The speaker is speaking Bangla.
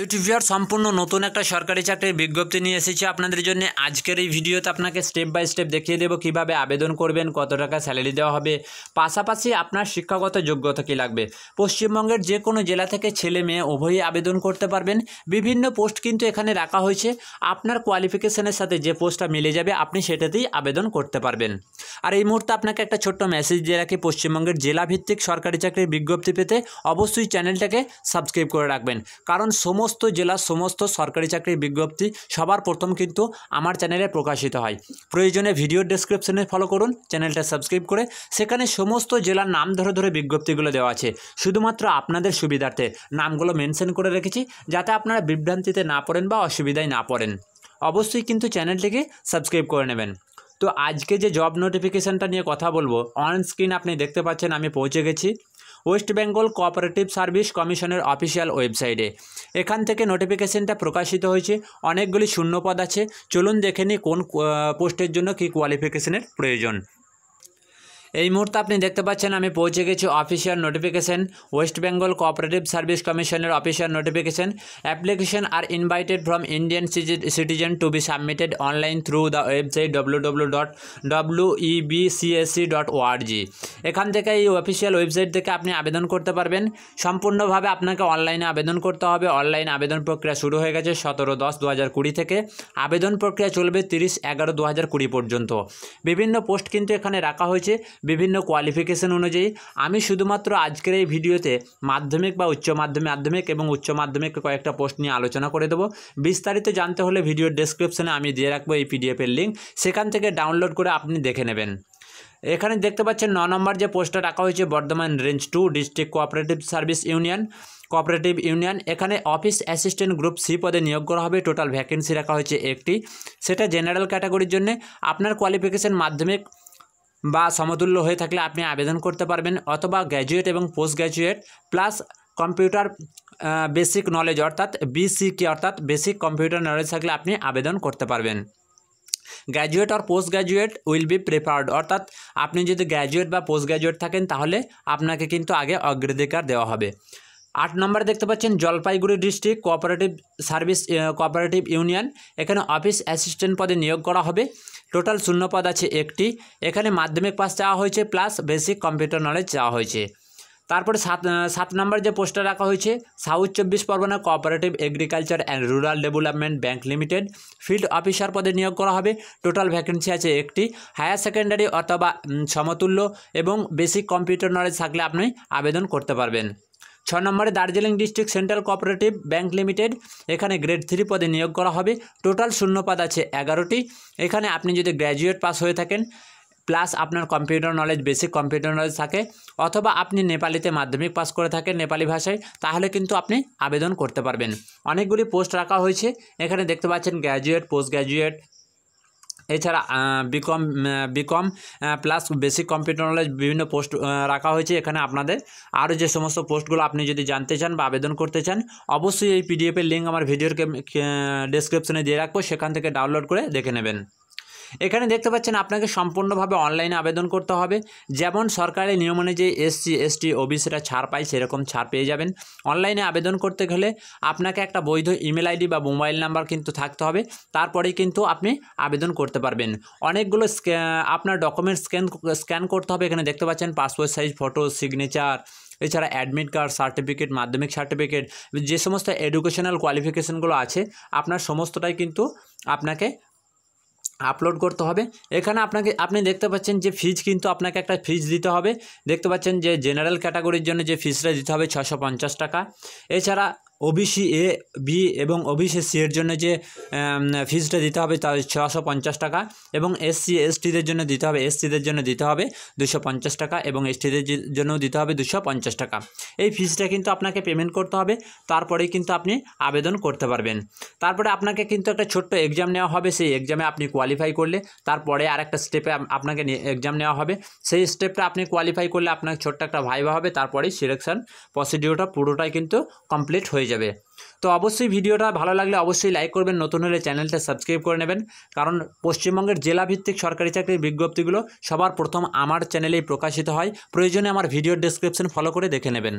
ইউটিউবিয়ার সম্পূর্ণ নতুন একটা সরকারি চাকরির বিজ্ঞপ্তি নিয়ে এসেছি আপনাদের জন্য। আজকের এই ভিডিওতে আপনাকে স্টেপ বাই স্টেপ দেখিয়ে দেবো কীভাবে আবেদন করবেন, কত টাকা স্যালারি দেওয়া হবে, পাশাপাশি আপনার শিক্ষাগত যোগ্যতা কী লাগবে। পশ্চিমবঙ্গের যে কোনো জেলা থেকে ছেলে মেয়ে উভয়ই আবেদন করতে পারবেন। বিভিন্ন পোস্ট কিন্তু এখানে রাখা হয়েছে, আপনার কোয়ালিফিকেশনের সাথে যে পোস্টটা মিলে যাবে আপনি সেটাতেই আবেদন করতে পারবেন। আর এই মুহূর্তে আপনাকে একটা ছোট্ট মেসেজ দিয়ে রাখি, পশ্চিমবঙ্গের জেলাভিত্তিক সরকারি চাকরির বিজ্ঞপ্তি পেতে অবশ্যই চ্যানেলটাকে সাবস্ক্রাইব করে রাখবেন, কারণ সমস্ত জেলার সমস্ত সরকারি চাকরির বিজ্ঞপ্তি সবার প্রথম কিন্তু আমার চ্যানেলে প্রকাশিত হয়। প্রয়োজনে ভিডিওর ডেসক্রিপশনে ফলো করুন, চ্যানেলটা সাবস্ক্রাইব করে, সেখানে সমস্ত জেলার নাম ধরে ধরে বিজ্ঞপ্তিগুলো দেওয়া আছে। শুধুমাত্র আপনাদের সুবিধার্থে নামগুলো মেনশন করে রেখেছি, যাতে আপনারা বিভ্রান্তিতে না পড়েন বা অসুবিধায় না পড়েন। অবশ্যই কিন্তু চ্যানেলটিকে সাবস্ক্রাইব করে নেবেন। তো আজকে যে জব নোটিফিকেশানটা নিয়ে কথা বলবো, অন স্ক্রিন আপনি দেখতে পাচ্ছেন আমি পৌঁছে গেছি ওয়েস্ট বেঙ্গল কোঅপারেটিভ সার্ভিস কমিশনের অফিসিয়াল ওয়েবসাইটে। এখান থেকে নোটিফিকেশানটা প্রকাশিত হয়েছে, অনেকগুলি শূন্যপদ আছে। চলুন দেখে নিই কোন পোস্টের জন্য কী কোয়ালিফিকেশনের প্রয়োজন। এই মুহূর্তে আপনি দেখতে পাচ্ছেন আমি পৌঁছে গেছি official notification, West Bengal cooperative service কমিশনের official notification. Application are invited from Indian citizen to be submitted online through the website www.webcsc.org। এখান থেকে এই অফিসিয়াল ওয়েবসাইট থেকে আপনি আবেদন করতে পারবেন। সম্পূর্ণভাবে আপনাকে অনলাইনে আবেদন করতে হবে। অনলাইন আবেদন প্রক্রিয়া শুরু হয়ে গেছে 17/10/2020 থেকে। আবেদন প্রক্রিয়া চলবে 30/11/2020 পর্যন্ত। বিভিন্ন পোস্ট কিন্তু এখানে রাখা হয়েছে বিভিন্ন কোয়ালিফিকেশন অনুযায়ী। আমি শুধুমাত্র আজকের এই ভিডিওতে মাধ্যমিক বা মাধ্যমিক এবং উচ্চ মাধ্যমিক কয়েকটা পোস্ট নিয়ে আলোচনা করে দেবো। বিস্তারিত জানতে হলে ভিডিওর ডেসক্রিপশনে আমি দিয়ে রাখবো এই পিডিএফের লিঙ্ক, সেখান থেকে ডাউনলোড করে আপনি দেখে নেবেন। এখানে দেখতে পাচ্ছেন 9 নম্বর যে পোস্টটা রাখা হয়েছে Bardhaman range 2 district cooperative service cooperative union. এখানে অফিস অ্যাসিস্ট্যান্ট গ্রুপ সি পদে নিয়োগ করা হবে। টোটাল ভ্যাকেন্সি রাখা হয়েছে একটি, সেটা জেনারেল ক্যাটাগরির জন্য। আপনার কোয়ালিফিকেশন মাধ্যমিক বা সমতুল্য হয়ে থাকলে আপনি আবেদন করতে পারবেন, অথবা গ্র্যাজুয়েট এবং post graduate plus computer basic knowledge অর্থাৎ বিসিকে অর্থাৎ বেসিক কম্পিউটার নলেজ থাকলে আপনি আবেদন করতে পারবেন। গ্র্যাজুয়েট আর post graduate will be preferred, অর্থাৎ আপনি যদি গ্র্যাজুয়েট বা পোস্ট গ্র্যাজুয়েট থাকেন তাহলে আপনাকে কিন্তু আগে অগ্রাধিকার দেওয়া হবে। 8 নম্বর দেখতে পাচ্ছেন Jalpaiguri district cooperative service cooperative union. এখানে অফিস অ্যাসিস্ট্যান্ট পদে নিয়োগ করা হবে। টোটাল শূন্যপদ আছে একটি। এখানে মাধ্যমিক পাস চাওয়া হয়েছে প্লাস বেসিক কম্পিউটার নলেজ চাওয়া হয়েছে। তারপরে 7 নম্বর যে পোস্টটা রাখা হয়েছে south 24 Pargana cooperative agriculture and rural development bank limited field officer পদে নিয়োগ করা হবে। টোটাল ভ্যাকেন্সি আছে একটি। হায়ার সেকেন্ডারি অথবা সমতুল্য এবং বেসিক কম্পিউটার নলেজ থাকলে আপনি আবেদন করতে পারবেন। 6 নম্বরে Darjeeling district central cooperative bank limited. এখানে গ্রেড 3 পদে নিয়োগ করা হবে। টোটাল শূন্যপদ আছে 11টি। এখানে আপনি যদি গ্র্যাজুয়েট পাস হয়ে থাকেন প্লাস আপনার computer knowledge basic computer knowledge থাকে, অথবা আপনি নেপালিতে মাধ্যমিক পাস করে থাকেন নেপালি ভাষায়, তাহলে কিন্তু আপনি আবেদন করতে পারবেন। অনেকগুলি পোস্ট রাখা হয়েছে, এখানে দেখতে পাচ্ছেন গ্র্যাজুয়েট, পোস্ট গ্র্যাজুয়েট, এছাড়া BCom plus basic computer knowledge বিভিন্ন পোস্ট রাখা হয়েছে। এখানে আপনাদের আরও যে সমস্ত পোস্টগুলো আপনি যদি জানতে চান বা আবেদন করতে চান, অবশ্যই এই পিডিএফের লিঙ্ক আমার ভিডিওর ডেসক্রিপশনে দিয়ে রাখবো, সেখান থেকে ডাউনলোড করে দেখে নেবেন। এখানে দেখতে পাচ্ছেন আপনাকে সম্পূর্ণভাবে অনলাইনে আবেদন করতে হবে। যেমন সরকারি নিয়ম অনুযায়ী এসসি এসটি ওবিসিরা ছাড় পায়, সেরকম ছাড় পেয়ে যাবেন। অনলাইনে আবেদন করতে গেলে আপনাকে একটা বৈধ ইমেল আইডি বা মোবাইল নাম্বার কিন্তু থাকতে হবে, তারপরেই কিন্তু আপনি আবেদন করতে পারবেন। অনেকগুলো আপনার ডকুমেন্টস স্ক্যান করতে হবে। এখানে দেখতে পাচ্ছেন পাসপোর্ট সাইজ ফটো, সিগনেচার, এছাড়া অ্যাডমিট কার্ড, সার্টিফিকেট, মাধ্যমিক সার্টিফিকেট, যে সমস্ত এডুকেশনাল কোয়ালিফিকেশনগুলো আছে আপনার সমস্তটাই কিন্তু আপনাকে আপলোড করতে হবে। এখানে আপনি দেখতে পাচ্ছেন যে ফিজ কিন্তু আপনাকে একটা ফিজ দিতে হবে। দেখতে পাচ্ছেন যে জেনারেল ক্যাটাগরির জন্য যে ফিজটা দিতে হবে 650 টাকা। এছাড়া ওবিসি এ বি এবং ওবিসি সি এর জন্য যে ফিজটা দিতে হবে তা 650 টাকা, এবং এসসি এসটিদের জন্য দিতে হবে, এসসিদের জন্য দিতে হবে 250 টাকা, এবং এসটিদের জন্যও দিতে হবে 250 টাকা। এই ফিজটা কিন্তু আপনাকে পেমেন্ট করতে হবে, তারপরেই কিন্তু আপনি আবেদন করতে পারবেন। তারপরে আপনাকে কিন্তু একটা ছোট্ট এক্সাম নেওয়া হবে। সেই এক্সামে আপনি কোয়ালিফাই করলে তারপরে আরেকটা স্টেপে আপনাকে এক্সাম নেওয়া হবে। সেই স্টেপটা আপনি কোয়ালিফাই করলে আপনার ছোট্ট একটা ভাইভা হবে, তারপরেই সিলেকশন প্রসিডিওরটা পুরোটাই কিন্তু কমপ্লিট হয়ে যাবে। তো অবশ্যই ভিডিওটা ভালো লাগলে অবশ্যই লাইক করবেন, নতুন হলে চ্যানেলটা সাবস্ক্রাইব করে নেবেন, কারণ পশ্চিমবঙ্গের জেলাভিত্তিক সরকারি চাকরির বিজ্ঞপ্তিগুলো সবার প্রথম আমার চ্যানেলেই প্রকাশিত হয়। প্রয়োজনে আমার ভিডিওর ডেসক্রিপশন ফলো করে দেখে নেবেন।